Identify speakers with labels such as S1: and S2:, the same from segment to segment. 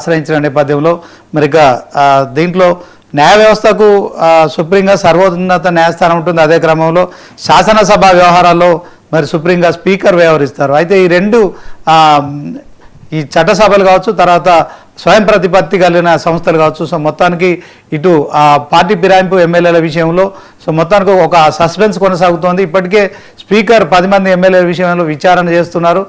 S1: ఆశ్రయించిన నేపథ్యంలో మరి దీంట్లో న్యాయ వ్యవస్థకు సుప్రీంగా సర్వోన్నత న్యాయస్థానం ఉంటుంది. అదే క్రమంలో శాసనసభ వ్యవహారాల్లో మరి సుప్రీంగా స్పీకర్ వ్యవహరిస్తారు. అయితే ఈ రెండు ఈ చట్టసభలు కావచ్చు, తర్వాత స్వయం ప్రతిపత్తి కలిగిన సంస్థలు కావచ్చు. సో మొత్తానికి ఇటు పార్టీ ఫిరాయింపు ఎమ్మెల్యేల విషయంలో మొత్తానికి ఒక సస్పెన్స్ కొనసాగుతోంది. ఇప్పటికే స్పీకర్ 10 మంది ఎమ్మెల్యేల విషయంలో విచారణ చేస్తున్నారు.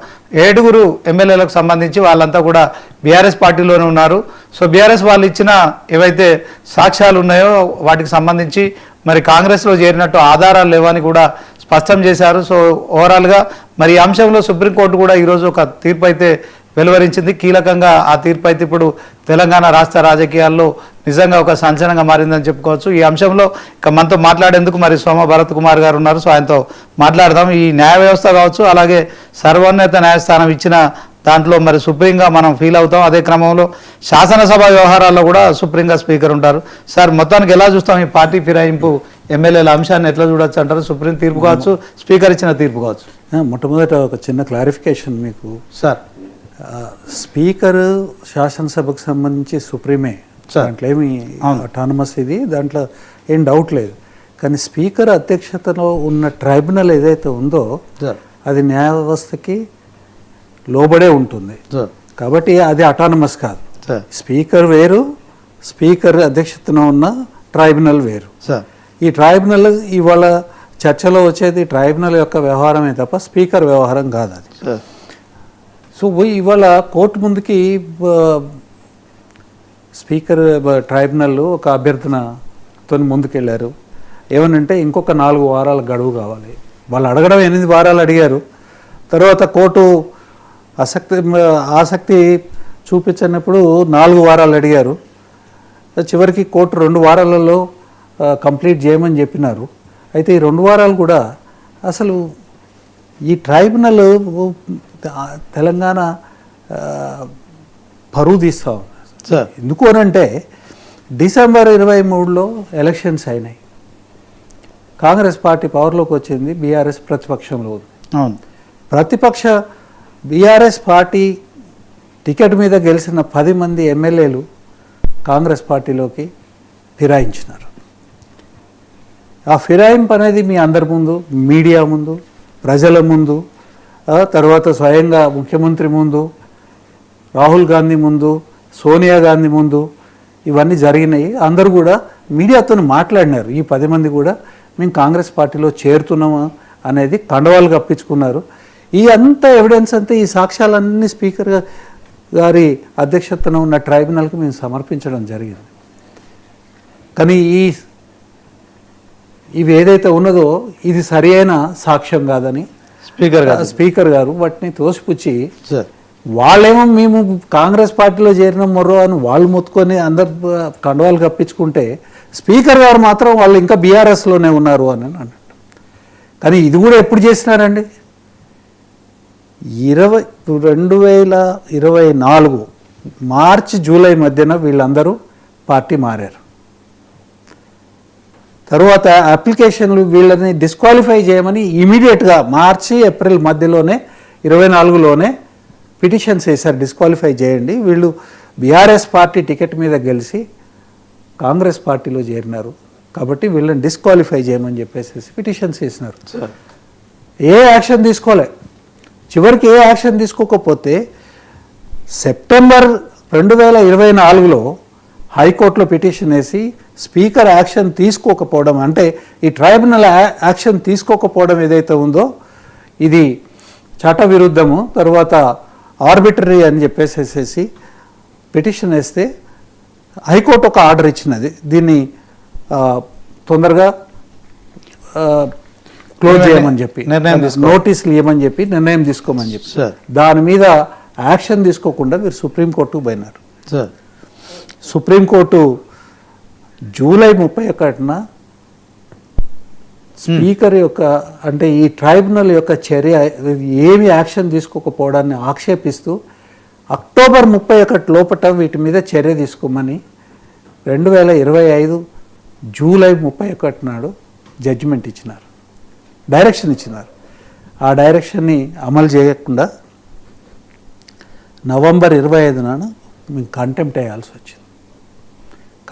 S1: 7 ఎమ్మెల్యేలకు సంబంధించి వాళ్ళంతా కూడా బీఆర్ఎస్ పార్టీలోనే ఉన్నారు. సో బీఆర్ఎస్ వాళ్ళు ఇచ్చిన ఏవైతే సాక్ష్యాలు ఉన్నాయో వాటికి సంబంధించి మరి కాంగ్రెస్లో చేరినట్టు ఆధారాలు లేవని కూడా స్పష్టం చేశారు. సో ఓవరాల్గా మరి ఈ అంశంలో సుప్రీంకోర్టు కూడా ఈరోజు ఒక తీర్పు అయితే వెలువరించింది. కీలకంగా ఆ తీర్పు అయితే ఇప్పుడు తెలంగాణ రాష్ట్ర రాజకీయాల్లో నిజంగా ఒక సంచలనంగా మారిందని చెప్పుకోవచ్చు. ఈ అంశంలో ఇక మనతో మాట్లాడేందుకు మరి సోమ భరత్ కుమార్ గారు ఉన్నారు. సో ఆయనతో మాట్లాడదాం. ఈ న్యాయ వ్యవస్థ కావచ్చు, అలాగే సర్వోన్నత న్యాయస్థానం ఇచ్చిన దాంట్లో మరి సుప్రీంగా మనం ఫీల్ అవుతాం. అదే క్రమంలో శాసనసభ వ్యవహారాల్లో కూడా సుప్రీంగా స్పీకర్ ఉంటారు. సార్ మొత్తానికి ఎలా చూస్తాం ఈ పార్టీ ఫిరాయింపు ఎమ్మెల్యేల అంశాన్ని ఎట్లా చూడొచ్చు అంటారు? సుప్రీం తీర్పు కావచ్చు, స్పీకర్ ఇచ్చిన తీర్పు కావచ్చు.
S2: మొట్టమొదట ఒక చిన్న క్లారిఫికేషన్ మీకు
S1: సార్.
S2: స్పీకర్ శాసనసభకు సంబంధించి సుప్రీమే, దాంట్లో ఏమి అటానమస్ ఇది, దాంట్లో ఏం డౌట్ లేదు. కానీ స్పీకర్ అధ్యక్షతలో ఉన్న ట్రైబ్యునల్ ఏదైతే ఉందో అది న్యాయ వ్యవస్థకి లోబడే ఉంటుంది. కాబట్టి అది అటానమస్ కాదు. స్పీకర్ వేరు, స్పీకర్ అధ్యక్షతన ఉన్న ట్రైబ్యునల్ వేరు. ఈ ట్రైబ్యునల్ ఇవాళ చర్చలో వచ్చేది ట్రైబ్యునల్ యొక్క వ్యవహారమే తప్ప స్పీకర్ వ్యవహారం కాదు అది. సో ఇవాళ కోర్టు ముందుకి స్పీకర్ ట్రైబ్యునల్ ఒక అభ్యర్థనతో ముందుకెళ్ళారు. ఏమనంటే ఇంకొక 4 వారాల గడువు కావాలి. వాళ్ళు అడగడం 8 వారాలు అడిగారు. తర్వాత కోర్టు ఆసక్తి చూపించినప్పుడు 4 వారాలు అడిగారు. చివరికి కోర్టు 2 వారాలలో కంప్లీట్ చేయమని చెప్పినారు. అయితే ఈ 2 వారాలు కూడా అసలు ఈ ట్రైబ్యునల్ తెలంగాణ పరువు తీస్తూ ఉంది. ఎందుకు అనంటే డిసెంబర్ 23లో ఎలక్షన్స్ అయినాయి. కాంగ్రెస్ పార్టీ పవర్లోకి వచ్చింది, బీఆర్ఎస్ ప్రతిపక్షంలో ఉంది. ప్రతిపక్ష బీఆర్ఎస్ పార్టీ టికెట్ మీద గెలిచిన 10 మంది ఎమ్మెల్యేలు కాంగ్రెస్ పార్టీలోకి ఫిరాయించినారు. ఆ ఫిరాయింపు అనేది మీ అందరి ముందు, మీడియా ముందు, ప్రజల ముందు, తర్వాత స్వయంగా ముఖ్యమంత్రి ముందు, రాహుల్ గాంధీ ముందు, సోనియా గాంధీ ముందు ఇవన్నీ జరిగినాయి. అందరూ కూడా మీడియాతో మాట్లాడినారు. ఈ 10 మంది కూడా మేము కాంగ్రెస్ పార్టీలో చేరుతున్నాము అనేది కండవాలు కప్పించుకున్నారు. ఈ అంత ఎవిడెన్స్ అంతా, ఈ సాక్ష్యాలన్నీ స్పీకర్ గారి అధ్యక్షతన ఉన్న ట్రైబ్యునల్కి మేము సమర్పించడం జరిగింది. కానీ ఇవి ఏదైతే ఉన్నదో ఇది సరి అయిన సాక్ష్యం కాదని స్పీకర్ గారు వాటిని తోసిపుచ్చి, వాళ్ళేమో మేము కాంగ్రెస్ పార్టీలో చేరిన మొర్రో అని వాళ్ళు మొత్తుకొని అందరు కండవాలు కప్పించుకుంటే, స్పీకర్ గారు మాత్రం వాళ్ళు ఇంకా బీఆర్ఎస్లోనే ఉన్నారు అని అన్నట్టు. కానీ ఇది కూడా ఎప్పుడు చేసినారండి? 2024 మార్చి జూలై మధ్యన వీళ్ళందరూ పార్టీ మారారు. తరువాత అప్లికేషన్లు వీళ్ళని డిస్క్వాలిఫై చేయమని ఇమీడియట్గా మార్చి ఏప్రిల్ మధ్యలోనే 24లోనే పిటిషన్స్ వేశారు, డిస్క్వాలిఫై చేయండి, వీళ్ళు బీఆర్ఎస్ పార్టీ టికెట్ మీద గెలిచి కాంగ్రెస్ పార్టీలో చేరినారు కాబట్టి వీళ్ళని డిస్క్వాలిఫై చేయమని చెప్పేసి పిటిషన్స్ వేసినారు. ఏ యాక్షన్ తీసుకోలే. చివరికి ఏ యాక్షన్ తీసుకోకపోతే సెప్టెంబర్ 2024లో హైకోర్టులో పిటిషన్ వేసి స్పీకర్ యాక్షన్ తీసుకోకపోవడం, అంటే ఈ ట్రైబ్యునల్ యాక్షన్ తీసుకోకపోవడం ఏదైతే ఉందో ఇది చట్టవిరుద్ధము, తర్వాత ఆర్బిటరీ అని చెప్పేసేసి పిటిషన్ వేస్తే హైకోర్టు ఒక ఆర్డర్ ఇచ్చినది, దీన్ని తొందరగా క్లోజ్ చేయమని చెప్పి, నోటీసులు ఇవ్వమని చెప్పి, నిర్ణయం తీసుకోమని చెప్పి, దాని మీద యాక్షన్ తీసుకోకుండా మీరు సుప్రీంకోర్టుకు పోయినారు. సుప్రీంకోర్టు జూలై 31న స్పీకర్ యొక్క, అంటే ఈ ట్రైబ్యునల్ యొక్క చర్య ఏమి యాక్షన్ తీసుకోకపోవడాన్ని ఆక్షేపిస్తూ అక్టోబర్ 31 లోపల వీటి మీద చర్య తీసుకోమని 2025 జూలై 31 నాడు జడ్జిమెంట్ ఇచ్చినారు, డైరెక్షన్ ఇచ్చినారు. ఆ డైరెక్షన్ని అమలు చేయకుండా నవంబర్ 25 నాడు మేము కంటెంప్ట్ వేయాల్సి వచ్చింది.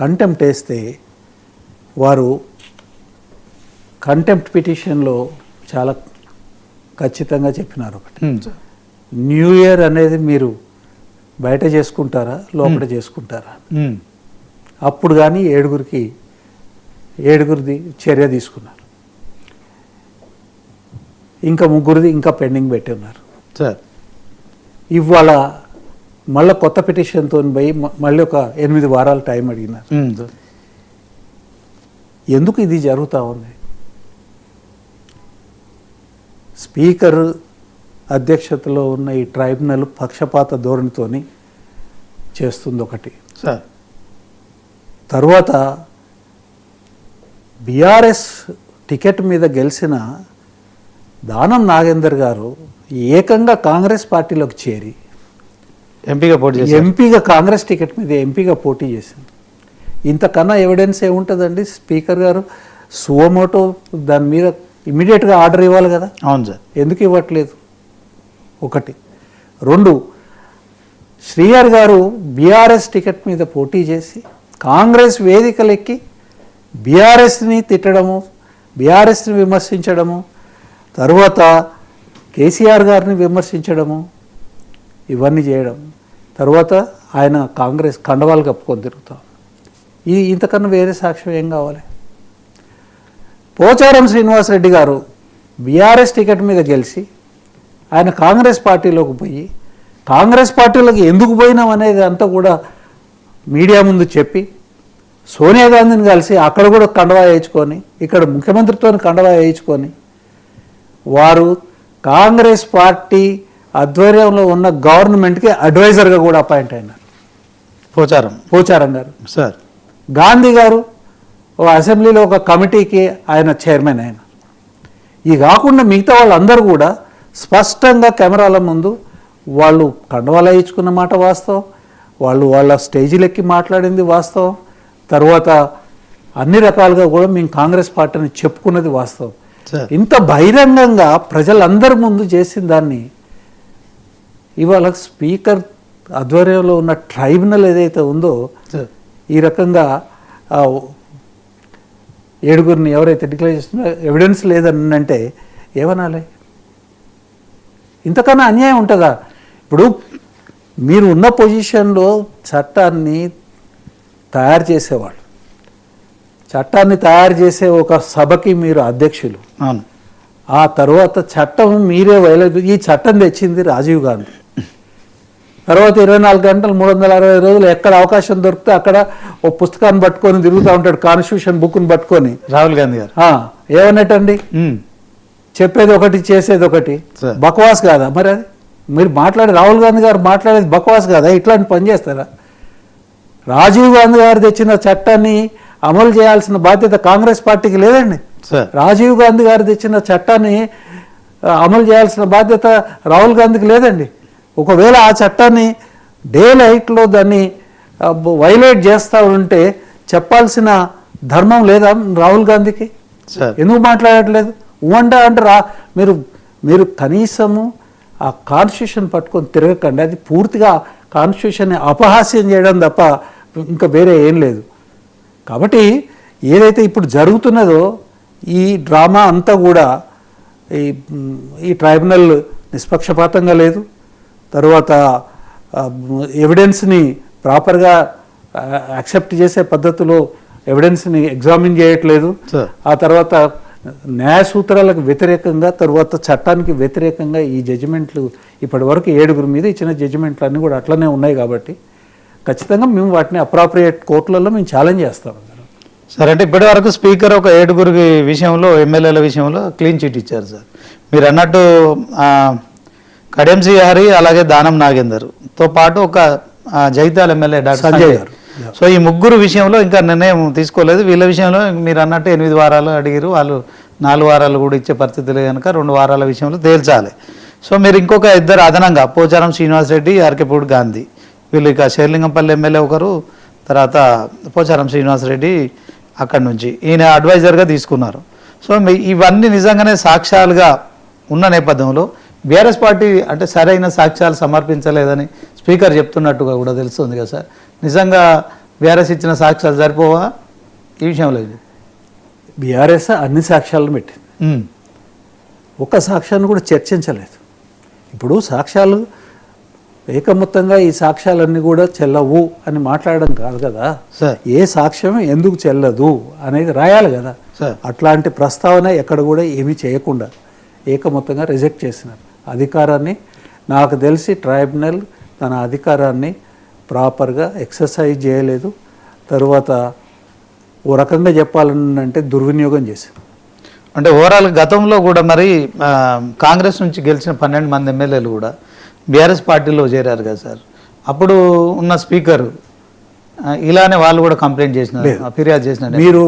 S2: కంటెంప్ట్ వేస్తే వారు కంటెంప్ట్ పిటిషన్లో చాలా ఖచ్చితంగా చెప్పినారు ఒకటి, న్యూ ఇయర్ అనేది మీరు బయట చేసుకుంటారా లోపల చేసుకుంటారా, అప్పుడు కానీ ఏడుగురిది చర్య తీసుకున్నారు. ఇంకా ముగ్గురిది ఇంకా పెండింగ్ పెట్టి ఉన్నారు. ఇవాళ మళ్ళీ కొత్త పిటిషన్తో పోయి మళ్ళీ ఒక 8 వారాలు టైం అడిగినారు. ఎందుకు ఇది జరుగుతూ ఉంది? స్పీకర్ అధ్యక్షతలో ఉన్న ఈ ట్రైబ్యునల్ పక్షపాత ధోరణితోని చేస్తుంది ఒకటి. తర్వాత బీఆర్ఎస్ టికెట్ మీద గెలిచిన దానం నాగేందర్ గారు ఏకంగా కాంగ్రెస్ పార్టీలోకి చేరి ఎంపీగా కాంగ్రెస్ టికెట్ మీద ఎంపీగా పోటీ చేసింది. ఇంతకన్నా ఎవిడెన్స్ ఏముంటుందండి? స్పీకర్ గారు సువమోటో దాని మీద ఇమీడియట్గా ఆర్డర్ ఇవ్వాలి కదా.
S1: అవును సార్,
S2: ఎందుకు ఇవ్వట్లేదు? ఒకటి. 2, శ్రీహర్ గారు బీఆర్ఎస్ టికెట్ మీద పోటీ చేసి కాంగ్రెస్ వేదికలెక్కి బీఆర్ఎస్ని తిట్టడము, బీఆర్ఎస్ని విమర్శించడము, తర్వాత కేసీఆర్ గారిని విమర్శించడము, ఇవన్నీ చేయడం. తర్వాత ఆయన కాంగ్రెస్ కండవాలు కప్పుకొని తిరుగుతాం. ఇది ఇంతకన్నా వేరే సాక్ష్యం ఏం కావాలి? పోచారం శ్రీనివాసరెడ్డి గారు బీఆర్ఎస్ టికెట్ మీద గెలిచి ఆయన కాంగ్రెస్ పార్టీలోకి పోయి కాంగ్రెస్ పార్టీలోకి ఎందుకు పోయినాం అనేది అంతా కూడా మీడియా ముందు చెప్పి సోనియా గాంధీని కలిసి అక్కడ కూడా కండవా వేయించుకొని ఇక్కడ ముఖ్యమంత్రితో కండవా వేయించుకొని వారు కాంగ్రెస్ పార్టీ ఆధ్వర్యంలో ఉన్న గవర్నమెంట్కి అడ్వైజర్గా కూడా అపాయింట్ అయినారు. పోచారం గారు.
S1: సార్,
S2: గాంధీ గారు అసెంబ్లీలో ఒక కమిటీకి ఆయన చైర్మన్ అయినారు. ఇది కాకుండా మిగతా వాళ్ళందరూ కూడా స్పష్టంగా కెమెరాల ముందు వాళ్ళు కండవాలు వేయించుకున్న మాట వాస్తవం, వాళ్ళ స్టేజీలెక్కి మాట్లాడింది వాస్తవం, తర్వాత అన్ని రకాలుగా కూడా మేము కాంగ్రెస్ పార్టీని చెప్పుకున్నది వాస్తవం. ఇంత బహిరంగంగా ప్రజలందరి ముందు చేసిన దాన్ని ఇవాళ స్పీకర్ ఆధ్వర్యంలో ఉన్న ట్రైబ్యునల్ ఏదైతే ఉందో ఈ రకంగా 7 ఎవరైతే డిక్లేర్ చేస్తున్నారో ఎవిడెన్స్ లేదని అంటే ఏమనాలి? ఇంతకన్నా అన్యాయం ఉంటుందా? ఇప్పుడు మీరు ఉన్న పొజిషన్లో చట్టాన్ని తయారు చేసేవాళ్ళు, చట్టాన్ని తయారు చేసే ఒక సభకి మీరు అధ్యక్షులు. ఆ తర్వాత చట్టం మీరే ఈ చట్టం తెచ్చింది రాజీవ్ గాంధీ. తర్వాత 24 గంటలు 360 రోజులు ఎక్కడ అవకాశం దొరికితే అక్కడ ఓ పుస్తకాన్ని పట్టుకొని తిరుగుతూ ఉంటాడు, కాన్స్టిట్యూషన్ బుక్ని పట్టుకొని.
S1: రాహుల్ గాంధీ గారు
S2: ఏమన్నట్టండి? చెప్పేది ఒకటి చేసేది ఒకటి. బకవాస్ కాదా మరి అది? మీరు రాహుల్ గాంధీ గారు మాట్లాడేది బకవాస్ కాదా? ఇట్లాంటి పని చేస్తారా? రాజీవ్ గాంధీ గారు తెచ్చిన చట్టాన్ని అమలు చేయాల్సిన బాధ్యత కాంగ్రెస్ పార్టీకి లేదండి. రాజీవ్ గాంధీ గారు తెచ్చిన చట్టాన్ని అమలు చేయాల్సిన బాధ్యత రాహుల్ గాంధీకి లేదండి. ఒకవేళ ఆ చట్టాన్ని డే లైట్లో దాన్ని వైలేట్ చేస్తూ ఉంటే చెప్పాల్సిన ధర్మం లేదా రాహుల్ గాంధీకి? ఎందుకు మాట్లాడట్లేదు? అంటే మీరు కనీసము ఆ కాన్స్టిట్యూషన్ పట్టుకొని తిరగకండి. అది పూర్తిగా కాన్స్టిట్యూషన్ని అపహాస్యం చేయడం తప్ప ఇంకా వేరే ఏం లేదు. కాబట్టి ఏదైతే ఇప్పుడు జరుగుతున్నదో ఈ డ్రామా అంతా కూడా ఈ ట్రైబ్యునల్ నిష్పక్షపాతంగా లేదు. తర్వాత ఎవిడెన్స్ని ప్రాపర్గా యాక్సెప్ట్ చేసే పద్ధతిలో ఎవిడెన్స్ని ఎగ్జామిన్ చేయట్లేదు. ఆ తర్వాత న్యాయ సూత్రాలకు వ్యతిరేకంగా, తర్వాత చట్టానికి వ్యతిరేకంగా ఈ జడ్జిమెంట్లు ఇప్పటి వరకు 7 మీద ఇచ్చిన జడ్జిమెంట్లు అన్నీ కూడా అట్లనే ఉన్నాయి. కాబట్టి ఖచ్చితంగా మేము వాటిని అప్రాప్రియేట్ కోర్టులలో మేము ఛాలెంజ్ చేస్తాం.
S1: సార్, అంటే ఇప్పటి వరకు స్పీకర్ ఒక 7 విషయంలో, ఎమ్మెల్యేల విషయంలో క్లీన్ చిట్ ఇచ్చారు సార్. మీరు అన్నట్టు కడియం శ్రీహరి అలాగే దానం నాగేందర్తో పాటు ఒక జగిత్యాల ఎమ్మెల్యే డాక్టర్ సంజయ్ గారు. సో ఈ 3 విషయంలో ఇంకా నిర్ణయం తీసుకోలేదు. వీళ్ళ విషయంలో మీరు అన్నట్టు 8 వారాలు అడిగారు, వాళ్ళు 4 వారాలు కూడా ఇచ్చే పరిస్థితులు కనుక 2 వారాల విషయంలో తేల్చాలి. సో మీరు ఇంకొక 2 అదనంగా పోచారం శ్రీనివాసరెడ్డి, ఆర్కేపూడి గాంధీ, వీళ్ళు ఇక షేర్లింగంపల్లి ఎమ్మెల్యే ఒకరు, తర్వాత పోచారం శ్రీనివాసరెడ్డి అక్కడి నుంచి ఈయన అడ్వైజర్గా తీసుకున్నారు. సో ఇవన్నీ నిజంగానే సాక్ష్యాలుగా ఉన్న నేపథ్యంలో బీఆర్ఎస్ పార్టీ అంటే సరైన సాక్ష్యాలు సమర్పించలేదని స్పీకర్ చెప్తున్నట్టుగా కూడా తెలుస్తుంది కదా సార్. నిజంగా బీఆర్ఎస్ ఇచ్చిన సాక్ష్యాలు సరిపోవా ఈ విషయంలో? ఇది
S2: బీఆర్ఎస్ అన్ని సాక్ష్యాలను పెట్టింది, ఒక్క సాక్ష్యాన్ని కూడా చర్చించలేదు. ఇప్పుడు సాక్ష్యాలు ఏకమొత్తంగా ఈ సాక్ష్యాలన్నీ కూడా చెల్లవు అని మాట్లాడడం కాదు కదా
S1: సార్.
S2: ఏ సాక్ష్యం ఎందుకు చెల్లదు అనేది రాయాలి కదా
S1: సార్.
S2: అట్లాంటి ప్రస్తావన ఎక్కడ కూడా ఏమీ చేయకుండా ఏకమొత్తంగా రిజెక్ట్ చేసినారు. అధికారాన్ని నాకు తెలిసి ట్రైబ్యునల్ తన అధికారాన్ని ప్రాపర్గా ఎక్సర్సైజ్ చేయలేదు. తరువాత ఓ రకంగా చెప్పాలని అంటే దుర్వినియోగం చేశారు.
S1: అంటే ఓవరాల్ గతంలో కూడా మరి కాంగ్రెస్ నుంచి గెలిచిన 12 మంది ఎమ్మెల్యేలు కూడా బీఆర్ఎస్ పార్టీలో చేరారు కదా సార్. అప్పుడు ఉన్న స్పీకర్ ఇలానే వాళ్ళు కూడా కంప్లైంట్ చేసినారు, ఫిర్యాదు చేసినారు.
S2: మీరు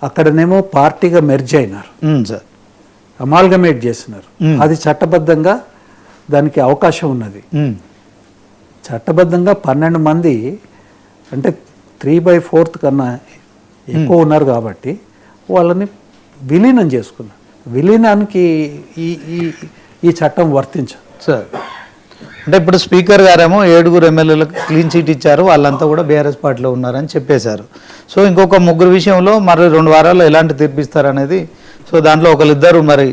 S2: అక్కడనేమో పార్టీగా మెర్జ్ అయినారు
S1: సార్,
S2: అమాల్గమేట్ చేసినారు. అది చట్టబద్ధంగా దానికి అవకాశం ఉన్నది. చట్టబద్ధంగా 12 మంది అంటే 3/4 కన్నా ఎక్కువ ఉన్నారు కాబట్టి వాళ్ళని విలీనం చేసుకున్నారు. విలీనానికి ఈ చట్టం వర్తించదు
S1: సార్. అంటే ఇప్పుడు స్పీకర్ గారేమో 7 ఎమ్మెల్యేలకు క్లీన్ చీట్ ఇచ్చారు, వాళ్ళంతా కూడా బీఆర్ఎస్ పార్టీలో ఉన్నారని చెప్పేశారు. సో ఇంకొక 3 విషయంలో మరి 2 వారాల్లో ఎలాంటి తీర్పిస్తారనేది, సో దాంట్లో ఒకరిద్దరు మరి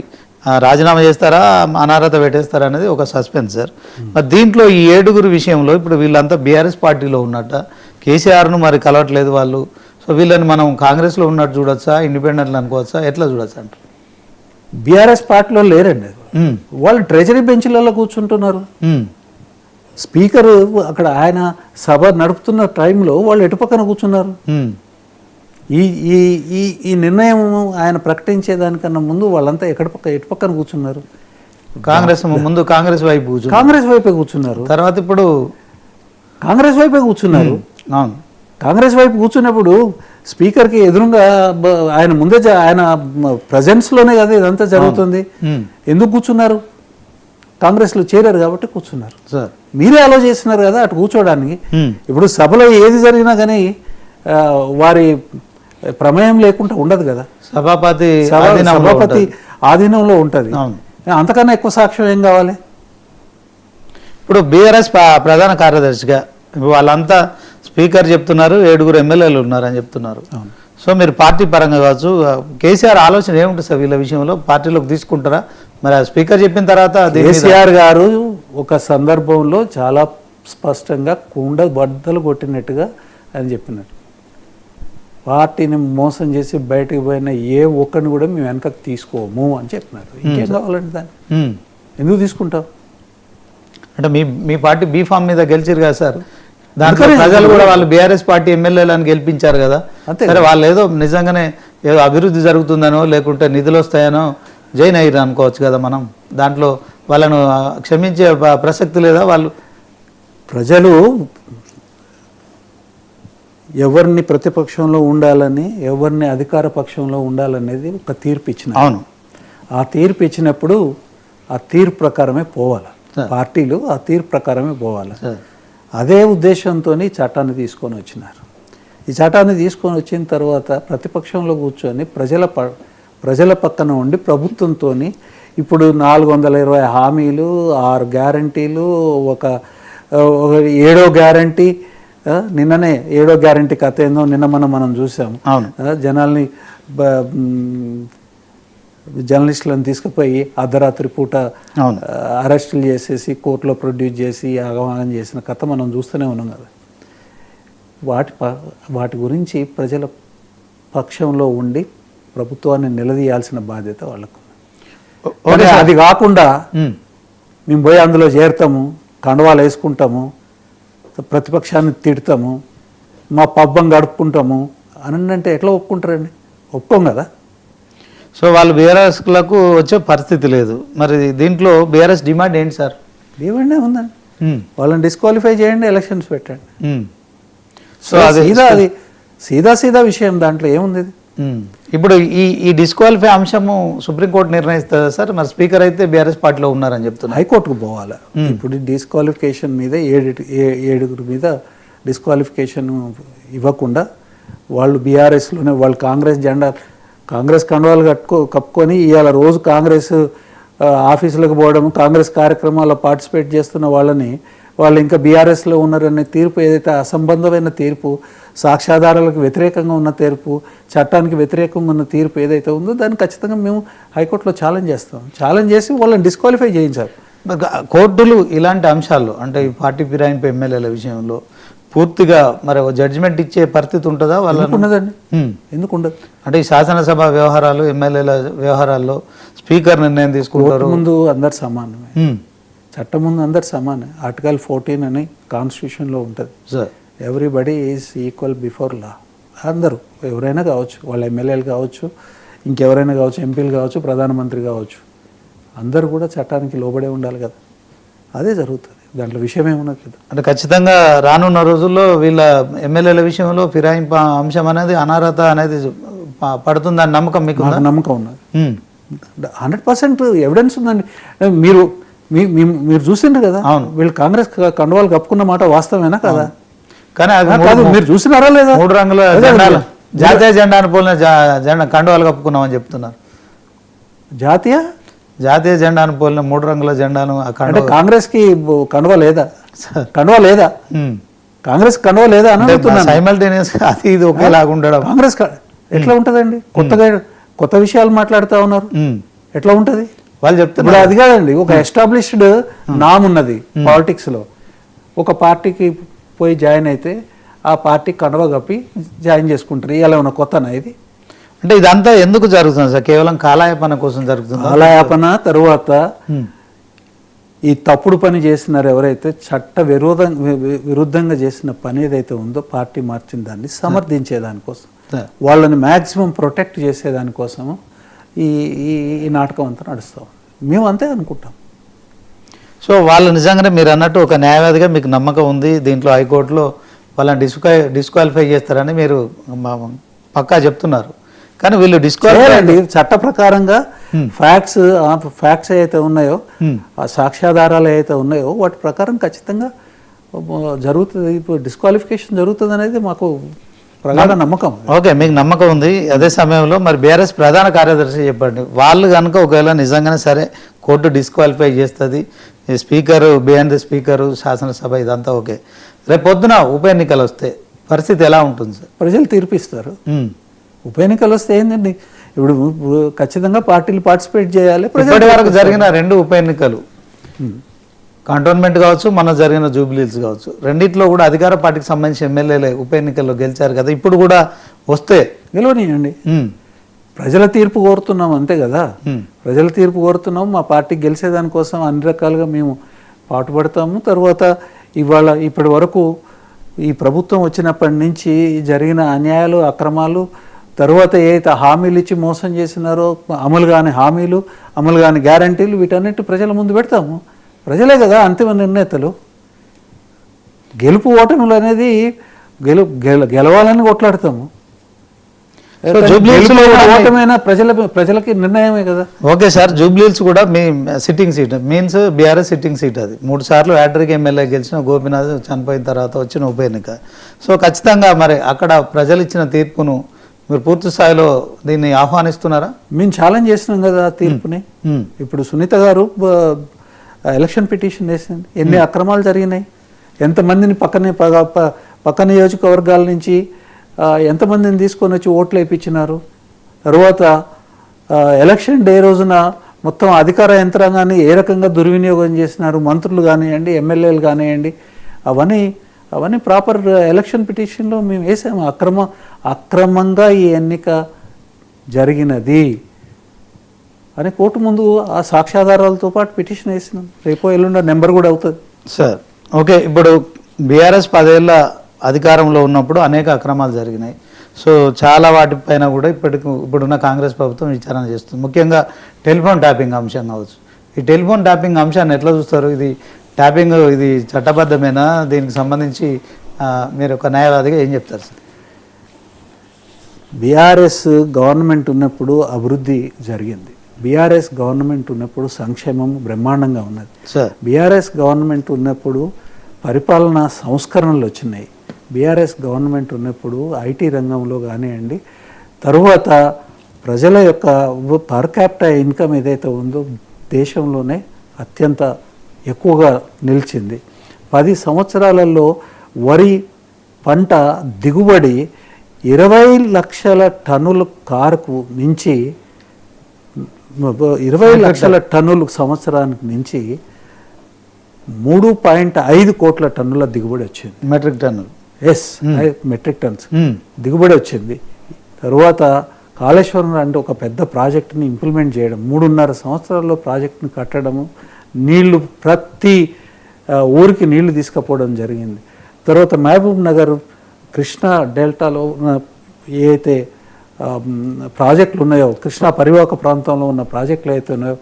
S1: రాజీనామా చేస్తారా అనర్హత పెట్టేస్తారా అనేది ఒక సస్పెన్స్ సార్. మరి దీంట్లో ఈ 7 విషయంలో ఇప్పుడు వీళ్ళంతా బీఆర్ఎస్ పార్టీలో ఉన్నట్ట, కేసీఆర్ను మరి కలవట్లేదు వాళ్ళు. సో వీళ్ళని మనం కాంగ్రెస్లో ఉన్నట్టు చూడొచ్చా, ఇండిపెండెంట్లు అనుకోవచ్చా, ఎట్లా చూడొచ్చా అంటారు?
S2: బీఆర్ఎస్ పార్టీలో లేరండి, వాళ్ళు ట్రెజరీ బెంచ్లలో కూర్చుంటున్నారు. స్పీకర్ అక్కడ ఆయన సభ నడుపుతున్న టైంలో వాళ్ళు ఎటుపక్కన కూర్చున్నారు. ఈ ఈ ఈ ఈ నిర్ణయం ఆయన ప్రకటించేదానికన్నా ముందు వాళ్ళంతా ఎటుపక్కన కూర్చున్నారు.
S1: కాంగ్రెస్ ముందు కాంగ్రెస్
S2: వైపే కూర్చున్నారు.
S1: తర్వాత ఇప్పుడు
S2: కాంగ్రెస్ వైపే కూర్చున్నారు.
S1: అవును,
S2: కాంగ్రెస్ వైపు కూర్చున్నప్పుడు స్పీకర్కి ఎదురుగా ఆయన ముందే ఆయన ప్రజెన్స్లోనే కదా ఇదంతా జరుగుతుంది. ఎందుకు కూర్చున్నారు? కాంగ్రెస్లో చేరారు కాబట్టి కూర్చున్నారు. మీరే అలో చేస్తున్నారు కదా అటు కూర్చోడానికి. ఇప్పుడు సభలో ఏది జరిగినా కానీ వారి ప్రమేయం లేకుండా ఉండదు కదా, సభాపతి ఆధీనంలో ఉంటుంది. అంతకన్నా ఎక్కువ సాక్ష్యం ఏం కావాలి?
S1: ఇప్పుడు బీఆర్ఎస్ ప్రధాన కార్యదర్శిగా వాళ్ళంతా స్పీకర్ చెప్తున్నారు, 7 ఎమ్మెల్యేలు ఉన్నారని చెప్తున్నారు. సో మీరు పార్టీ పరంగా కావచ్చు, కేసీఆర్ ఆలోచన ఏముంటుంది సార్ వీళ్ళ విషయంలో? పార్టీలోకి తీసుకుంటారా? మరి స్పీకర్ చెప్పిన తర్వాత
S2: కేసీఆర్ గారు ఒక సందర్భంలో చాలా స్పష్టంగా కుండ బద్దలు కొట్టినట్టుగా ఆయన చెప్పినట్టు, పార్టీని మోసం చేసి బయటకు పోయిన ఏ ఒక్కరిని కూడా మేము వెనకకు తీసుకోము అని చెప్పినారు. ఇంకేం కావాలండి దాన్ని? ఎందుకు తీసుకుంటాం?
S1: అంటే మీ పార్టీ బీఫామ్ మీద గెలిచారు కదా సార్, దాంట్లో ప్రజలు కూడా వాళ్ళు బీఆర్ఎస్ పార్టీ ఎమ్మెల్యేలను గెలిపించారు కదా. సరే వాళ్ళు ఏదో నిజంగానే ఏదో అభివృద్ధి జరుగుతుందనో లేకుంటే నిధులు వస్తాయనో జైన్ అయ్యారు అనుకోవచ్చు కదా మనం. దాంట్లో వాళ్ళను క్షమించే ప్రసక్తి లేదా? వాళ్ళు
S2: ప్రజలు ఎవరిని ప్రతిపక్షంలో ఉండాలని ఎవరిని అధికార పక్షంలో ఉండాలనేది ఒక తీర్పు ఇచ్చిన.
S1: అవును,
S2: ఆ తీర్పు ఇచ్చినప్పుడు ఆ తీర్పు ప్రకారమే పోవాలి పార్టీలు, ఆ తీర్పు ప్రకారమే పోవాలి. అదే ఉద్దేశంతో చట్టాన్ని తీసుకొని వచ్చినారు. ఈ చట్టాన్ని తీసుకొని వచ్చిన తర్వాత ప్రతిపక్షంలో కూర్చొని ప్రజల పక్కన ఉండి ప్రభుత్వంతో ఇప్పుడు 420 హామీలు, 6 గ్యారంటీలు, ఒక 7వ గ్యారంటీ, నిన్ననే 7వ గ్యారంటీ కథ ఏందో నిన్న మనం చూసాము. జనాల్ని జర్నలిస్టులను తీసుకుపోయి అర్ధరాత్రి పూట అరెస్టులు చేసేసి కోర్టులో ప్రొడ్యూస్ చేసి ఆగమనం చేసిన కథ మనం చూస్తూనే ఉన్నాం కదా. వాటి గురించి ప్రజల పక్షంలో ఉండి ప్రభుత్వాన్ని నిలదీయాల్సిన బాధ్యత వాళ్ళకు. అది కాకుండా మేము పోయి అందులో చేరుతాము, కండవాలు వేసుకుంటాము, ప్రతిపక్షాన్ని తిడతాము, మా పబ్బం గడుపుకుంటాము అని అంటే ఎట్లా ఒప్పుకుంటారండి? ఒప్పుకోం కదా.
S1: సో వాళ్ళు బీఆర్ఎస్లకు వచ్చే పరిస్థితి లేదు. మరి దీంట్లో బీఆర్ఎస్ డిమాండ్ ఏంటి సార్?
S2: డిమాండ్ ఉందండి, వాళ్ళని డిస్క్వాలిఫై చేయండి, ఎలక్షన్స్ పెట్టండి.
S1: సో అది
S2: సీదా విషయం, దాంట్లో ఏముంది?
S1: ఇప్పుడు ఈ డిస్క్వాలిఫై అంశము సుప్రీంకోర్టు నిర్ణయిస్తుందా సార్? మరి స్పీకర్ అయితే బీఆర్ఎస్ పార్టీలో ఉన్నారని చెప్తున్నారు.
S2: హైకోర్టుకు పోవాలి. ఇప్పుడు డిస్క్వాలిఫికేషన్ మీద 7 మీద డిస్క్వాలిఫికేషన్ ఇవ్వకుండా వాళ్ళు బీఆర్ఎస్లోనే వాళ్ళు కాంగ్రెస్ కండవాలు కప్పుకొని ఇవాళ రోజు కాంగ్రెస్ ఆఫీసులకు పోవడం, కాంగ్రెస్ కార్యక్రమాల్లో పార్టిసిపేట్ చేస్తున్న వాళ్ళు ఇంకా బీఆర్ఎస్లో ఉన్నారనే తీర్పు ఏదైతే అసంబద్ధమైన తీర్పు, సాక్ష్యాధారాలకు వ్యతిరేకంగా ఉన్న తీర్పు, చట్టానికి వ్యతిరేకంగా ఉన్న తీర్పు ఏదైతే ఉందో దాన్ని ఖచ్చితంగా మేము హైకోర్టులో ఛాలెంజ్ చేస్తాం. ఛాలెంజ్ చేసి వాళ్ళని డిస్క్వాలిఫై చేయించాలి.
S1: కోర్టులు ఇలాంటి అంశాలు అంటే ఈ పార్టీ ఫిరాయింపు ఎమ్మెల్యేల విషయంలో పూర్తిగా మరి జడ్జిమెంట్ ఇచ్చే పరిస్థితి ఉంటుందా? వాళ్ళకు
S2: ఉన్నదండి. ఎందుకు ఉండదు?
S1: అంటే ఈ శాసనసభ వ్యవహారాలు, ఎమ్మెల్యేల వ్యవహారాల్లో స్పీకర్ నిర్ణయం తీసుకుంటారు.
S2: ముందు అందరు సమానమే, చట్టం ముందు అందరు సమానే. ఆర్టికల్ 14 అని కాన్స్టిట్యూషన్లో ఉంటుంది. Everybody is equal before law. అందరూ ఎవరైనా కావచ్చు, వాళ్ళ ఎమ్మెల్యేలు కావచ్చు, ఇంకెవరైనా కావచ్చు, ఎంపీలు కావచ్చు, ప్రధానమంత్రి కావచ్చు, అందరూ కూడా చట్టానికి లోబడే ఉండాలి కదా. అదే జరుగుతుంది, దాంట్లో విషయం ఏమున్నది కదా.
S1: అంటే ఖచ్చితంగా రానున్న రోజుల్లో వీళ్ళ ఎమ్మెల్యేల విషయంలో ఫిరాయింపు అంశం అనేది అనర్హత అనేది పడుతుందని నమ్మకం మీకు?
S2: నమ్మకం ఉన్నది, 100% ఎవిడెన్స్ ఉందండి. మీరు చూసిండ్రు కదా.
S1: అవును,
S2: వీళ్ళు కాంగ్రెస్ కండువాలు కప్పుకున్న మాట వాస్తవేనా కదా?
S1: కానీ అది
S2: కాదు, మీరు చూసినారా లేదా?
S1: 3 రంగుల జెండాలు, జాతీయ జెండాను పోలిన జెండా కండువాలు కప్పుకున్నామని చెప్తున్నారు. జాతీయ జెండాను పోలిన 3 రంగుల జెండాను.
S2: అంటే కాంగ్రెస్ కి కండువ లేదా? కాంగ్రెస్ కండువ లేదా అని అడుగుతున్నాను.
S1: సైమల్టేనియస్ అది ఇది ఒకేలాగా ఉండడం
S2: కాంగ్రెస్ ఎట్లా ఉంటదండి? కొత్త విషయాలు మాట్లాడుతూ ఉన్నారు, ఎట్లా ఉంటది?
S1: వాళ్ళు చెప్తున్నారు
S2: అది కాదండి. ఒక ఎస్టాబ్లిష్డ్ నామ్ ఉన్నది పాలిటిక్స్ లో. ఒక పార్టీకి పోయి జాయిన్ అయితే ఆ పార్టీ కండువ కప్పి జాయిన్ చేసుకుంటారు. ఇలా ఉన్న కొత్తనా ఇది?
S1: అంటే ఇదంతా ఎందుకు జరుగుతుంది సార్? కేవలం కాలయాపన కోసం జరుగుతుంది.
S2: కాలయాపన తర్వాత ఈ తప్పుడు పని చేసినారు ఎవరైతే, చట్ట విరుద్ధంగా చేసిన పని ఏదైతే ఉందో పార్టీ మార్చిన దాన్ని సమర్థించేదానికోసం, వాళ్ళని మ్యాక్సిమం ప్రొటెక్ట్ చేసేదానికోసము ఈ నాటకం అంతా నడుస్తాం. మేము అంతే అనుకుంటాం.
S1: సో వాళ్ళు నిజంగానే మీరు అన్నట్టు ఒక న్యాయవాదిగా మీకు నమ్మకం ఉంది దీంట్లో హైకోర్టులో వాళ్ళని డిస్క్వాలిఫై చేస్తారని మీరు పక్కా చెప్తున్నారు. కానీ వీళ్ళు
S2: డిస్క్వాలిఫై చట్ట ప్రకారంగా ఫ్యాక్ట్స్ ఏవైతే ఉన్నాయో, ఆ సాక్ష్యాధారాలు ఏవైతే ఉన్నాయో వాటి ప్రకారం ఖచ్చితంగా జరుగుతుంది. ఇప్పుడు డిస్క్వాలిఫికేషన్ జరుగుతుంది అనేది మాకు ప్రగాఢ నమ్మకం.
S1: ఓకే, మీకు నమ్మకం ఉంది. అదే సమయంలో మరి బీఆర్ఎస్ ప్రధాన కార్యదర్శి చెప్పండి, వాళ్ళు కనుక ఒకవేళ నిజంగానే సరే కోర్టు డిస్క్వాలిఫై చేస్తుంది, స్పీకరు బియాండ్ ది స్పీకరు, శాసనసభ ఇదంతా ఓకే, రేపు పొద్దున ఉప ఎన్నికలు వస్తే పరిస్థితి ఎలా ఉంటుంది సార్?
S2: ప్రజలు తీర్పిస్తారు. ఉప ఎన్నికలు వస్తే ఏంటండి, ఇప్పుడు ఖచ్చితంగా పార్టీలు పార్టిసిపేట్ చేయాలి.
S1: ఇప్పటి వరకు జరిగిన 2 ఉప ఎన్నికలు, కంటోన్మెంట్ కావచ్చు, మన జరిగిన జూబ్లీహిల్స్ కావచ్చు, రెండిట్లో కూడా అధికార పార్టీకి సంబంధించిన ఎమ్మెల్యేలే ఉప ఎన్నికల్లో గెలిచారు కదా. ఇప్పుడు కూడా వస్తే
S2: గెలవనియండి. ప్రజల తీర్పు కోరుతున్నాం అంతే కదా. ప్రజల తీర్పు కోరుతున్నాం. మా పార్టీ గెలిచేదానికోసం అన్ని రకాలుగా మేము పాటుపడతాము. తర్వాత ఇప్పటి వరకు ఈ ప్రభుత్వం వచ్చినప్పటి నుంచి జరిగిన అన్యాయాలు, అక్రమాలు, తర్వాత ఏదైతే హామీలు ఇచ్చి మోసం చేసినారో, అమలు కాని హామీలు, అమలు కాని గ్యారంటీలు, వీటన్నిటి ప్రజల ముందు పెడతాము. ప్రజలే కదా అంతిమ నిర్ణేతలు. గెలుపు ఓటములు అనేది గెలవాలని కొట్లాడతాము. ఓటమైనా ప్రజలకి నిర్ణయమే కదా.
S1: ఓకే సార్, జూబ్లీహిల్స్ కూడా మీ sitting seat means BRS sitting seat. అది 3 సార్లు హ్యాట్రిక్ ఎమ్మెల్యే గెలిచిన గోపీనాథ్ చనిపోయిన తర్వాత వచ్చిన ఉప ఎన్నిక. సో ఖచ్చితంగా మరి అక్కడ ప్రజలు ఇచ్చిన తీర్పును మీరు పూర్తి స్థాయిలో దీన్ని ఆహ్వానిస్తున్నారా?
S2: మేము ఛాలెంజ్ చేస్తున్నాం కదా తీర్పుని. ఇప్పుడు సునీత గారు ఎలక్షన్ పిటిషన్ వేసింది. ఎన్ని అక్రమాలు జరిగినాయి, ఎంతమందిని పక్క నియోజకవర్గాల నుంచి ఎంతమందిని తీసుకొని వచ్చి ఓట్లు వేయించినారు. తర్వాత ఎలక్షన్ డే రోజున మొత్తం అధికార యంత్రాంగాన్ని ఏ రకంగా దుర్వినియోగం చేసినారు, మంత్రులు కానివ్వండి, ఎమ్మెల్యేలు కానివ్వండి, అవన్నీ ప్రాపర్ ఎలక్షన్ పిటిషన్లో మేము వేసాము. అక్రమంగా ఈ ఎన్నిక జరిగినది అని కోర్టు ముందు ఆ సాక్ష్యాధారాలతో పాటు పిటిషన్ వేసినాం. రేపో ఎల్లుండ నెంబర్ కూడా అవుతుంది
S1: సార్. ఓకే, ఇప్పుడు బీఆర్ఎస్ 10 ఏళ్ళ అధికారంలో ఉన్నప్పుడు అనేక అక్రమాలు జరిగినాయి. సో చాలా వాటిపైన కూడా ఇప్పుడున్న కాంగ్రెస్ ప్రభుత్వం విచారణ చేస్తుంది. ముఖ్యంగా టెలిఫోన్ ట్యాపింగ్ అంశం కావచ్చు. ఈ టెలిఫోన్ ట్యాపింగ్ అంశాన్ని ఎట్లా చూస్తారు? ఇది ట్యాపింగ్ ఇది చట్టబద్ధమేనా? దీనికి సంబంధించి మీరు ఒక న్యాయవాదిగా ఏం చెప్తారు సార్?
S2: బీఆర్ఎస్ గవర్నమెంట్ ఉన్నప్పుడు అభివృద్ధి జరిగింది. బీఆర్ఎస్ గవర్నమెంట్ ఉన్నప్పుడు సంక్షేమం బ్రహ్మాండంగా ఉన్నది. బీఆర్ఎస్ గవర్నమెంట్ ఉన్నప్పుడు పరిపాలనా సంస్కరణలు వచ్చినాయి. బీఆర్ఎస్ గవర్నమెంట్ ఉన్నప్పుడు ఐటీ రంగంలో కానివ్వండి, తరువాత ప్రజల యొక్క పర్ క్యాపిటల్ ఇన్కమ్ ఏదైతే ఉందో దేశంలోనే అత్యంత ఎక్కువగా నిలిచింది. 10 సంవత్సరాలలో వరి పంట దిగుబడి 20 లక్షల టన్నుల కారుకు మించి 20 లక్షల టన్నులు సంవత్సరానికి మించి 3.5 కోట్ల టన్నుల దిగుబడి వచ్చింది.
S1: మెట్రిక్ టన్నులు.
S2: ఎస్, మెట్రిక్ టన్స్ దిగుబడి వచ్చింది. తరువాత కాళేశ్వరం అంటే ఒక పెద్ద ప్రాజెక్టుని ఇంప్లిమెంట్ చేయడం, 3.5 సంవత్సరాల్లో ప్రాజెక్టుని కట్టడము, నీళ్లు ప్రతి ఊరికి నీళ్లు తీసుకుపోవడం జరిగింది. తర్వాత మహబూబ్ నగర్ కృష్ణా డెల్టాలో ఏదైతే ప్రాజెక్టులు ఉన్నాయో, కృష్ణా పరివాహక ప్రాంతంలో ఉన్న ప్రాజెక్టులు అయితే ఉన్నాయో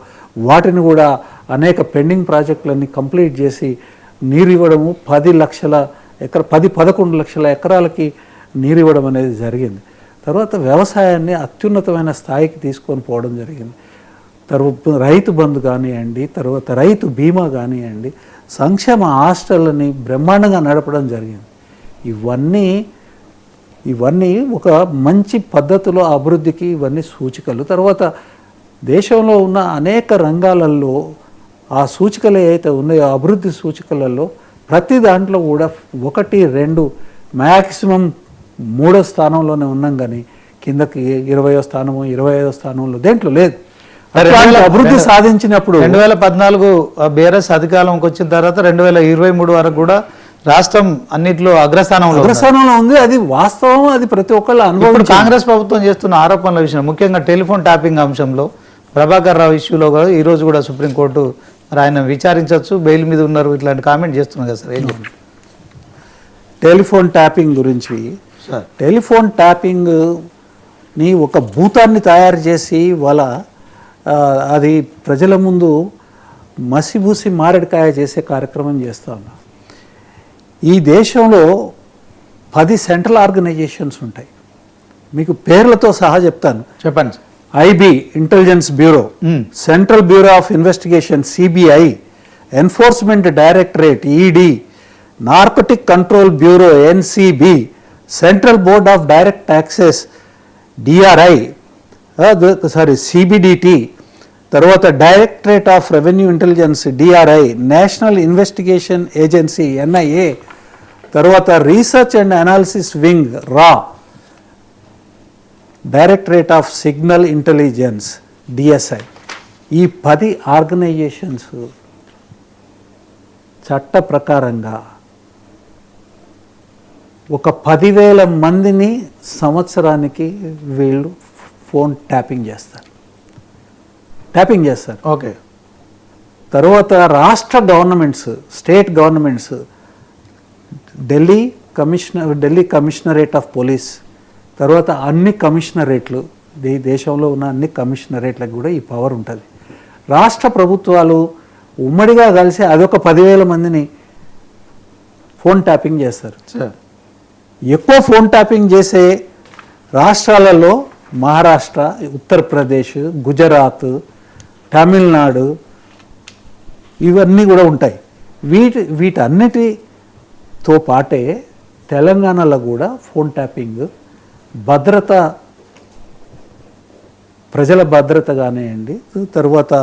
S2: వాటిని కూడా అనేక పెండింగ్ ప్రాజెక్టులన్నీ కంప్లీట్ చేసి నీరు ఇవ్వడము, 11 లక్షల ఎకరాలకి నీరు ఇవ్వడం అనేది జరిగింది. తర్వాత వ్యవసాయాన్ని అత్యున్నతమైన స్థాయికి తీసుకొని పోవడం జరిగింది. తర్వాత రైతు బంధు కానివ్వండి, తర్వాత రైతు బీమా కానివ్వండి, సంక్షేమ హాస్టళ్ళని బ్రహ్మాండంగా నడపడం జరిగింది. ఇవన్నీ ఒక మంచి పద్ధతిలో అభివృద్ధికి ఇవన్నీ సూచికలు. తర్వాత దేశంలో ఉన్న అనేక రంగాలలో ఆ సూచికలు ఏవైతే ఉన్నాయో అభివృద్ధి సూచికలలో ప్రతి దాంట్లో కూడా 1, 2 మ్యాక్సిమం 3వ స్థానంలోనే ఉన్నాం, కానీ కిందకి 20వ స్థానము 25వ స్థానంలో దేంట్లో లేదు. అభివృద్ధి సాధించినప్పుడు
S1: 2014 బీఆర్ఎస్ అధికారంలోకి వచ్చిన తర్వాత 2023 వరకు కూడా రాష్ట్రం అన్నింటిలో అగ్రస్థానంలో
S2: ఉంది. అది వాస్తవం, అది ప్రతి ఒక్కళ్ళు అనుభవం.
S1: కాంగ్రెస్ ప్రభుత్వం చేస్తున్న ఆరోపణల విషయం, ముఖ్యంగా టెలిఫోన్ ట్యాపింగ్ అంశంలో ప్రభాకర్ రావు ఇష్యూలో కూడా ఈరోజు కూడా సుప్రీంకోర్టు మరి ఆయన విచారించవచ్చు, బెయిల్ మీద ఉన్నారు, ఇట్లాంటి కామెంట్ చేస్తున్నారు కదా సార్, ఏం చెప్పండి?
S2: టెలిఫోన్ ట్యాపింగ్ గురించి, టెలిఫోన్ ట్యాపింగ్ని ఒక భూతాన్ని తయారు చేసి అది ప్రజల ముందు మసిబూసి మారేడుకాయ చేసే కార్యక్రమం చేస్తూ ఉన్నా. ఈ దేశంలో 10 సెంట్రల్ ఆర్గనైజేషన్స్ ఉంటాయి, మీకు పేర్లతో సహా చెప్తాను.
S1: చెప్పండి.
S2: IB intelligence bureau, central bureau of investigation CBI, enforcement directorate ED, narcotic control bureau NCB, central board of direct taxes DRI, CBDT, తర్వాత directorate of revenue intelligence DRI, national investigation agency NIA, తర్వాత research and analysis wing రా, directorate of signal intelligence DSI. ఈ 10 organisations చట్ట ప్రకారంగా ఒక 10,000 మందిని సంవత్సరానికి వీళ్ళు ఫోన్ ట్యాపింగ్ చేస్తారు.
S1: ఓకే.
S2: తర్వాత రాష్ట్ర governments, state governments, Delhi commissionerate of police, తర్వాత అన్ని కమిషనరేట్లు, దేశంలో ఉన్న అన్ని కమిషనరేట్లకు కూడా ఈ పవర్ ఉంటుంది. రాష్ట్ర ప్రభుత్వాలు ఉమ్మడిగా కలిసి అదొక 10,000 మందిని ఫోన్ ట్యాపింగ్ చేస్తారు. ఎక్కువ ఫోన్ ట్యాపింగ్ చేసే రాష్ట్రాలలో మహారాష్ట్ర, ఉత్తరప్రదేశ్, గుజరాత్, తమిళనాడు ఇవన్నీ కూడా ఉంటాయి. వీటన్నిటితో పాటే తెలంగాణలో కూడా ఫోన్ ట్యాపింగ్ భద్రత, ప్రజల భద్రత కానివ్వండి, తర్వాత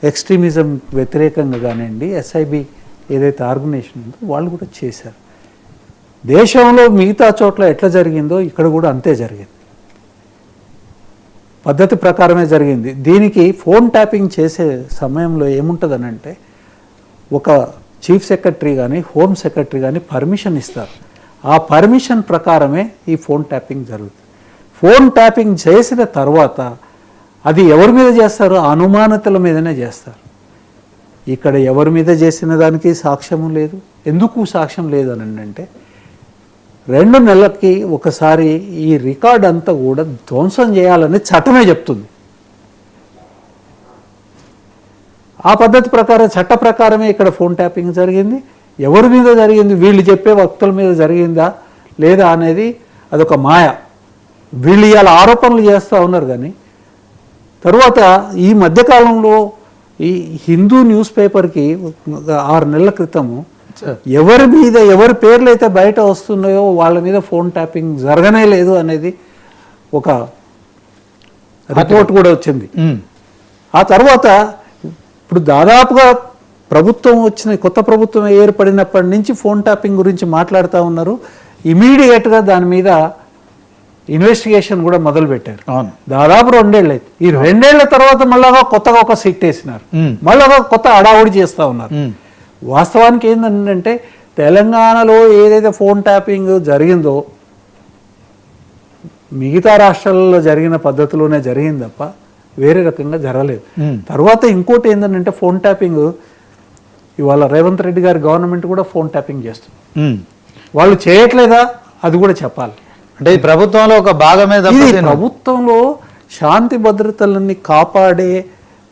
S2: ఎక్స్ట్రీమిజం వ్యతిరేకంగా కానివ్వండి, ఎస్ఐబి ఏదైతే ఆర్గనైజేషన్ ఉందో వాళ్ళు కూడా చేశారు. దేశంలో మిగతా చోట్ల ఎట్లా జరిగిందో ఇక్కడ కూడా అంతే జరిగింది, పద్ధతి ప్రకారమే జరిగింది. దీనికి ఫోన్ ట్యాపింగ్ చేసే సమయంలో ఏముంటుందనంటే ఒక చీఫ్ సెక్రటరీ కానీ హోమ్ సెక్రటరీ కానీ పర్మిషన్ ఇస్తారు. ఆ పర్మిషన్ ప్రకారమే ఈ ఫోన్ ట్యాపింగ్ జరుగుతుంది. ఫోన్ ట్యాపింగ్ చేసిన తర్వాత అది ఎవరి మీద చేస్తారు? అనుమానితుల మీదనే చేస్తారు. ఇక్కడ ఎవరి మీద చేసిన దానికి సాక్ష్యము లేదు. ఎందుకు సాక్ష్యం లేదు అని అంటే 2 నెలలకి ఒకసారి ఈ రికార్డ్ అంతా కూడా ధ్వంసం చేయాలని చట్టమే చెప్తుంది. ఆ పద్ధతి ప్రకారం, చట్ట ప్రకారమే ఇక్కడ ఫోన్ ట్యాపింగ్ జరిగింది. ఎవరి మీద జరిగింది, వీళ్ళు చెప్పే వ్యక్తుల మీద జరిగిందా లేదా అనేది అదొక మాయ. వీళ్ళు ఇవాళ ఆరోపణలు చేస్తూ ఉన్నారు. కానీ తరువాత ఈ మధ్యకాలంలో ఈ హిందూ న్యూస్ పేపర్కి 6 నెలల క్రితము ఎవరి పేర్లు అయితే బయట వస్తున్నాయో వాళ్ళ మీద ఫోన్ ట్యాపింగ్ జరగనే లేదు అనేది ఒక రిపోర్ట్ కూడా వచ్చింది. ఆ తర్వాత ఇప్పుడు దాదాపుగా ప్రభుత్వం వచ్చిన కొత్త ప్రభుత్వం ఏర్పడినప్పటి నుంచి ఫోన్ ట్యాపింగ్ గురించి మాట్లాడుతూ ఉన్నారు. ఇమీడియట్గా దాని మీద ఇన్వెస్టిగేషన్ కూడా మొదలుపెట్టారు.
S1: అవును.
S2: దాదాపు 2 ఏళ్ళు అయితే ఈ 2 ఏళ్ల తర్వాత మళ్ళా కొత్తగా ఒక సిట్ వేసినారు, మళ్ళా కొత్త అడావుడి చేస్తూ ఉన్నారు. వాస్తవానికి ఏంటంటే తెలంగాణలో ఏదైతే ఫోన్ ట్యాపింగ్ జరిగిందో మిగతా రాష్ట్రాలలో జరిగిన పద్ధతిలోనే జరిగింది తప్ప వేరే రకంగా జరగలేదు. తర్వాత ఇంకోటి ఏంటంటే ఫోన్ ట్యాపింగ్ ఇవాళ రేవంత్ రెడ్డి గారి గవర్నమెంట్ కూడా ఫోన్ ట్యాపింగ్ చేస్తుంది. వాళ్ళు చేయట్లేదా అది కూడా చెప్పాలి.
S1: అంటే ఈ ప్రభుత్వంలో ఒక భాగమే తప్ప
S2: ఇది ప్రభుత్వంలో శాంతి భద్రతలన్నీ కాపాడే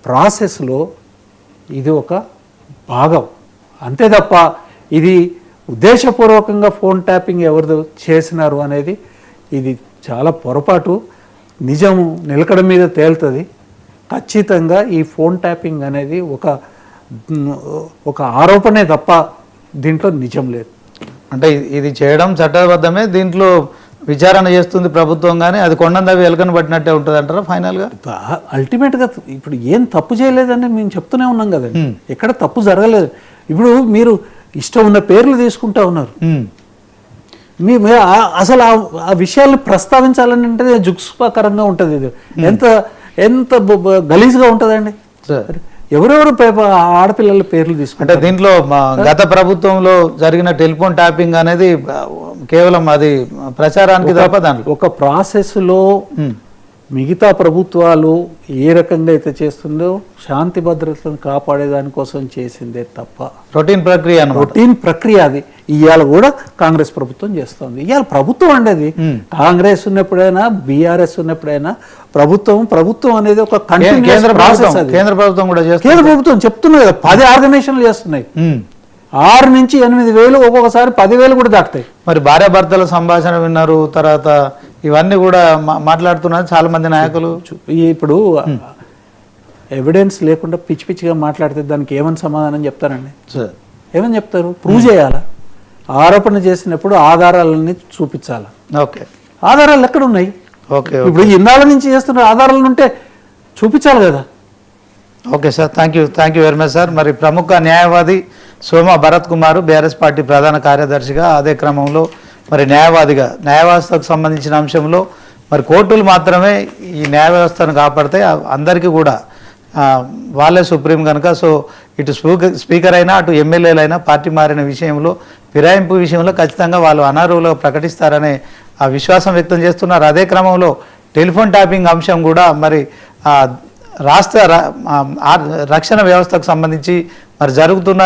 S2: ప్రాసెస్లో ఇది ఒక భాగం, అంతే తప్ప ఇది ఉద్దేశపూర్వకంగా ఫోన్ ట్యాపింగ్ ఎవరు చేసినారు అనేది ఇది చాలా పొరపాటు. నిజం నిలకడ మీద తేలుతుంది. ఖచ్చితంగా ఈ ఫోన్ ట్యాపింగ్ అనేది ఒక ఆరోపణే తప్ప దీంట్లో నిజం లేదు.
S1: అంటే ఇది చేయడం చట్టబద్ధమే, దీంట్లో విచారణ చేస్తుంది ప్రభుత్వం, కానీ అది కొండందవి ఎలుకను పట్టినట్టే ఉంటుంది అంటారా ఫైనల్గా?
S2: అల్టిమేట్గా ఇప్పుడు ఏం తప్పు చేయలేదని మేము చెప్తూనే ఉన్నాం కదండి, ఎక్కడ తప్పు జరగలేదు. ఇప్పుడు మీరు ఇష్టం ఉన్న పేర్లు తీసుకుంటా ఉన్నారు. అసలు ఆ విషయాలు ప్రస్తావించాలని అంటే జుక్స్పాకరంగా ఉంటుంది. ఇది ఎంత గలీజ్గా ఉంటుందండి. ఎవరెవరు ఆడపిల్లల పేర్లు తీసుకుంటే
S1: దీంట్లో గత ప్రభుత్వంలో జరిగిన టెలిఫోన్ ట్యాపింగ్ అనేది కేవలం అది ప్రచారానికి తప్ప దాంట్లో
S2: ఒక ప్రాసెస్లో మిగతా ప్రభుత్వాలు ఏ రకంగా అయితే చేస్తుందో శాంతి భద్రతలను కాపాడే దానికోసం చేసిందే తప్ప
S1: రొటీన్ ప్రక్రియ
S2: అది ఇవాళ కూడా కాంగ్రెస్ ప్రభుత్వం చేస్తుంది. ఇవాళ ప్రభుత్వం అనేది కాంగ్రెస్ ఉన్నప్పుడైనా బీఆర్ఎస్ ఉన్నప్పుడైనా ప్రభుత్వం అనేది ఒక
S1: కేంద్ర ప్రభుత్వం కూడా
S2: కేంద్ర ప్రభుత్వం చెప్తున్నది కదా, 10 ఆర్గనైజేషన్లు చేస్తున్నాయి. 6 నుంచి 8 వేలు, ఒక్కొక్కసారి 10,000 కూడా దాటుతాయి.
S1: మరి భార్యాభర్తల సంభాషణ విన్నారు, తర్వాత ఇవన్నీ కూడా మాట్లాడుతున్నారు చాలా మంది నాయకులు.
S2: ఇప్పుడు ఎవిడెన్స్ లేకుండా పిచ్చి పిచ్చిగా మాట్లాడితే దానికి ఏమని సమాధానం చెప్తారండి? ఏమని చెప్తారు? ప్రూవ్ చేయాలా? ఆరోపణ చేసినప్పుడు ఆధారాలన్నీ చూపించాలా?
S1: ఓకే,
S2: ఆధారాలు ఎక్కడ ఉన్నాయి?
S1: ఓకే,
S2: ఇప్పుడు ఇన్నాళ్ళ నుంచి చేస్తున్న ఆధారాలు ఉంటే చూపించాలి కదా.
S1: Okay sir, thank you very much sir. మరి ప్రముఖ న్యాయవాది సోమ భరత్ కుమార్, బీఆర్ఎస్ పార్టీ ప్రధాన కార్యదర్శిగా, అదే క్రమంలో మరి న్యాయ వ్యవస్థకు సంబంధించిన అంశంలో మరి కోర్టులు మాత్రమే ఈ న్యాయ వ్యవస్థను కాపాడితే అందరికీ కూడా వాళ్ళే సుప్రీం కనుక, సో ఇటు స్పీకర్ అయినా అటు ఎమ్మెల్యేలైనా పార్టీ మారిన విషయంలో ఫిరాయింపు విషయంలో ఖచ్చితంగా వాళ్ళు అనర్హులుగా ప్రకటిస్తారనే ఆ విశ్వాసం వ్యక్తం చేస్తున్నారు. అదే క్రమంలో టెలిఫోన్ ట్యాపింగ్ అంశం కూడా మరి రాష్ట్ర రక్షణ వ్యవస్థకు సంబంధించి మరి జరుగుతున్న